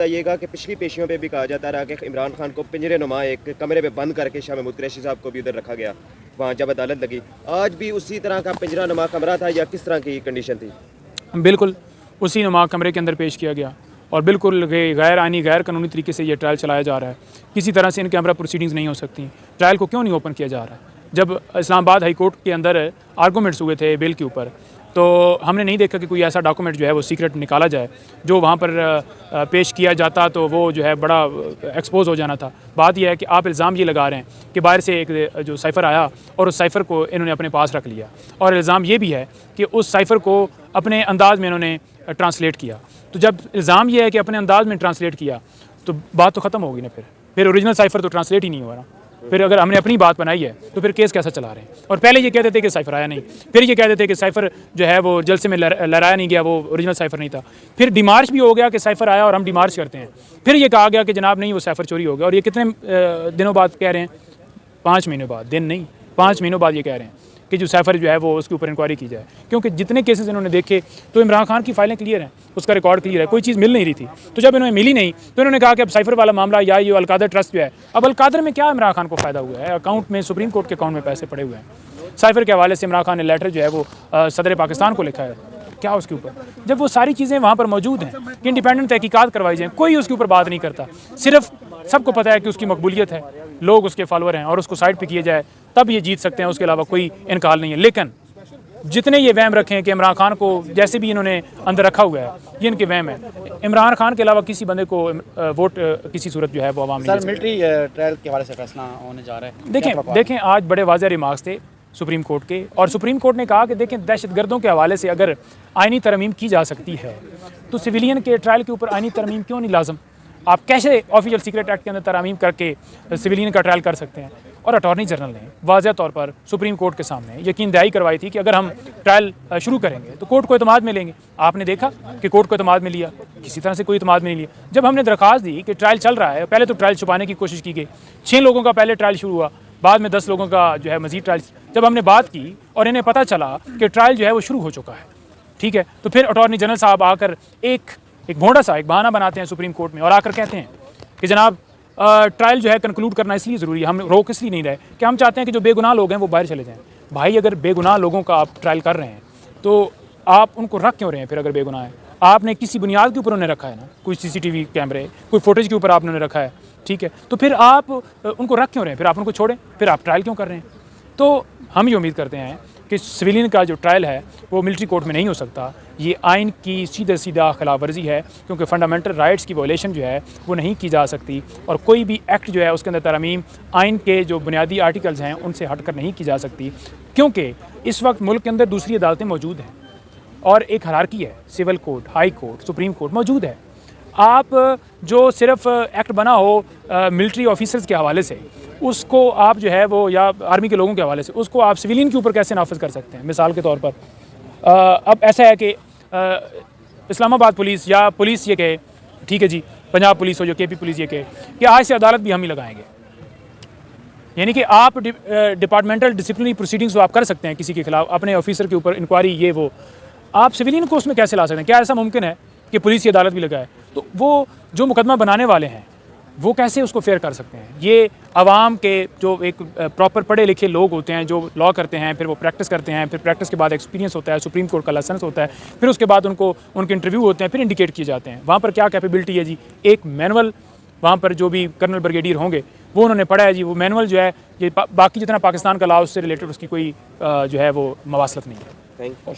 बताइएगा कि पिछली पेशियों पे भी कहा जाता रहा कि इमरान खान को पिंजरे नुमा एक कमरे में बंद करके शाह महमूद कुरैशी साहब को भी उधर रखा गया, वहाँ जब अदालत लगी। आज भी उसी तरह का पिंजरा नुमा कमरा था या किस तरह की कंडीशन थी? बिल्कुल उसी नुमा कमरे के अंदर पेश किया गया और बिल्कुल गैर आइनी गैर कानूनी तरीके से ये ट्रायल चलाया जा रहा है। किसी तरह से इन कैमरा प्रोसीडिंग्स नहीं हो सकती। ट्रायल को क्यों नहीं ओपन किया जा रहा है? जब इस्लामाबाद हाई कोर्ट के अंदर आर्गूमेंट्स हुए थे बेल के ऊपर, तो हमने नहीं देखा कि कोई ऐसा डॉक्यूमेंट जो है वो सीक्रेट निकाला जाए। जो वहाँ पर पेश किया जाता तो वो जो है बड़ा एक्सपोज हो जाना था। बात यह है कि आप इल्ज़ाम ये लगा रहे हैं कि बाहर से एक जो साइफ़र आया और उस साइफ़र को इन्होंने अपने पास रख लिया, और इल्ज़ाम ये भी है कि उस साइफ़र को अपने अंदाज़ में इन्होंने ट्रांसलेट किया। तो जब इल्ज़ाम ये है कि अपने अंदाज़ में ट्रांसलेट किया तो बात तो ख़त्म होगी ना। फिर ओरिजिनल साइफ़र तो ट्रांसलेट ही नहीं हो रहा। फिर अगर हमने अपनी बात बनाई है तो फिर केस कैसा चला रहे हैं? और पहले ये कहते थे कि साइफ़र आया नहीं, फिर ये कहते थे कि साइफ़र जो है वो जलसे में लहराया नहीं गया, वो ओरिजिनल साइफ़र नहीं था। फिर डिमार्च भी हो गया कि साइफ़र आया और हम डिमार्च करते हैं। फिर ये कहा गया कि जनाब नहीं, वो साइफ़र चोरी हो गया। और ये कितने दिनों बाद कह रहे हैं? 5 महीनों बाद, दिन नहीं 5 महीनों बाद ये कह रहे हैं कि जो साइफ़र जो है वो उसके ऊपर इंक्वायरी की जाए। क्योंकि जितने केसेस इन्होंने देखे तो इमरान खान की फाइलें क्लियर हैं, उसका रिकॉर्ड क्लियर है, कोई चीज़ मिल नहीं रही थी। तो जब इन्हें मिली नहीं तो इन्होंने कहा कि अब साइफ़र वाला मामला या ये अलकादर ट्रस्ट जो है, अब अलकादर में क्या इमरान खान को फ़ायदा हुआ है? अकाउंट में, सुप्रीम कोर्ट के अकाउंट में पैसे पड़े हुए हैं। साइफ़र के हवाले से इमरान खान ने लेटर जो है वो सदर पाकिस्तान को लिखा है, क्या उसके ऊपर? जब वो सारी चीज़ें वहाँ पर मौजूद हैं कि इंडिपेंडेंट तहकीकात करवाई जाए, कोई उसके ऊपर बात नहीं करता। सिर्फ सबको पता है कि उसकी मकबूलियत है, लोग उसके फॉलोअर हैं, और उसको साइड पे किया जाए तब ये जीत सकते हैं, उसके अलावा कोई इनकार नहीं है। लेकिन जितने ये वहम रखें कि इमरान खान को जैसे भी इन्होंने अंदर रखा हुआ है, ये इनके वहम है। इमरान खान के अलावा किसी बंदे को वोट किसी सूरत जो है वो आवाम नहीं दे सकती। मिलिट्री ट्रायल के हवाले से फैसला होने जा रहा है। देखें आज बड़े वाज़ेह रिमार्क्स थे सुप्रीम कोर्ट के, और सुप्रीम कोर्ट ने कहा कि देखें दहशतगर्दों के हवाले से अगर आइनी तरमीम की जा सकती है तो सिविलियन के ट्रायल के ऊपर आइनी तरमीम क्यों नहीं लाजम? आप कैसे ऑफिशियल सीक्रेट एक्ट के अंदर तरमीम करके सिविलियन का ट्रायल कर सकते हैं? और अटॉर्नी जनरल ने वाज़ेह तौर पर सुप्रीम कोर्ट के सामने यकीन दहाई करवाई थी कि अगर हम ट्रायल शुरू करेंगे तो कोर्ट को एतमाद में लेंगे। आपने देखा कि कोर्ट को एतमाद में लिया, किसी तरह से कोई एतमाद में नहीं लिया। जब हमने दरख्वास्त दी कि ट्रायल चल रहा है, पहले तो ट्रायल छुपाने की कोशिश की गई। 6 लोगों का पहले ट्रायल शुरू हुआ, बाद में 10 लोगों का जो है मजीद ट्रायल। जब हमने बात की और इन्हें पता चला कि ट्रायल जो है वो शुरू हो चुका है, ठीक है, तो फिर अटॉर्नी जनरल साहब आकर एक भोंडा सा एक बहाना बनाते हैं सुप्रीम कोर्ट में और आकर कहते हैं कि जनाब ट्रायल जो है कंक्लूड करना इसलिए ज़रूरी है, हम रोक इसलिए नहीं रहे कि हम चाहते हैं कि जो बेगुनाह लोग हैं वो बाहर चले जाएं। भाई अगर बेगुनाह लोगों का आप ट्रायल कर रहे हैं तो आप उनको रख क्यों रहे हैं? फिर अगर बेगुनाह है, आपने किसी बुनियाद के ऊपर उन्हें रखा है ना, कोई CCTV कैमरे, कोई फुटेज के ऊपर आपने उन्हें रखा है, ठीक है, तो फिर आप उनको रख क्यों रहे हैं? फिर आप उनको छोड़ें, फिर आप ट्रायल क्यों कर रहे हैं? तो हम ये उम्मीद करते हैं कि सिविलियन का जो ट्रायल है वो मिलिट्री कोर्ट में नहीं हो सकता। ये आइन की सीधा खिलाफ वर्जी है, क्योंकि फंडामेंटल राइट्स की वायलेशन जो है वो नहीं की जा सकती, और कोई भी एक्ट जो है उसके अंदर तरमीम आइन के जो बुनियादी आर्टिकल्स हैं उनसे हटकर नहीं की जा सकती, क्योंकि इस वक्त मुल्क के अंदर दूसरी अदालतें मौजूद हैं और एक हायरार्की है, civil court, high court, supreme court मौजूद है। आप जो सिर्फ एक्ट बना हो मिलिट्री ऑफिसर्स के हवाले से, उसको आप जो है वो, या आर्मी के लोगों के हवाले से, उसको आप सिविलियन के ऊपर कैसे नाफिज कर सकते हैं? मिसाल के तौर पर अब ऐसा है कि इस्लामाबाद पुलिस या पुलिस ये कहे, ठीक है जी, पंजाब पुलिस हो जो KP पुलिस ये कहे कि आज से अदालत भी हम ही लगाएंगे। यानी कि आप डिपार्टमेंटल डिसिप्लिनरी प्रोसीडिंग्स तो आप कर सकते हैं किसी के खिलाफ, अपने ऑफिसर के ऊपर इंक्वायरी, ये वो, आप सिविलियन को उसमें कैसे ला सकते हैं? क्या ऐसा मुमकिन है कि पुलिस की अदालत भी लगाए? तो वो जो मुकदमा बनाने वाले हैं वो कैसे उसको फेयर कर सकते हैं? ये आवाम के जो एक प्रॉपर पढ़े लिखे लोग होते हैं जो लॉ करते हैं, फिर वो प्रैक्टिस करते हैं, फिर प्रैक्टिस के बाद एक्सपीरियंस होता है, सुप्रीम कोर्ट का लाइसेंस होता है, फिर उसके बाद उनके इंटरव्यू होते हैं, फिर इंडिकेट किए जाते हैं। वहाँ पर क्या कैपेबिलिटी है जी? एक मैनुअल वहाँ पर जो भी कर्नल ब्रिगेडियर होंगे वो उन्होंने पढ़ा है जी, वो मैनुअल जो है ये बाकी जितना पाकिस्तान का लॉ उससे रिलेटेड उसकी कोई जो है वो मवासलत नहीं है। Thank you.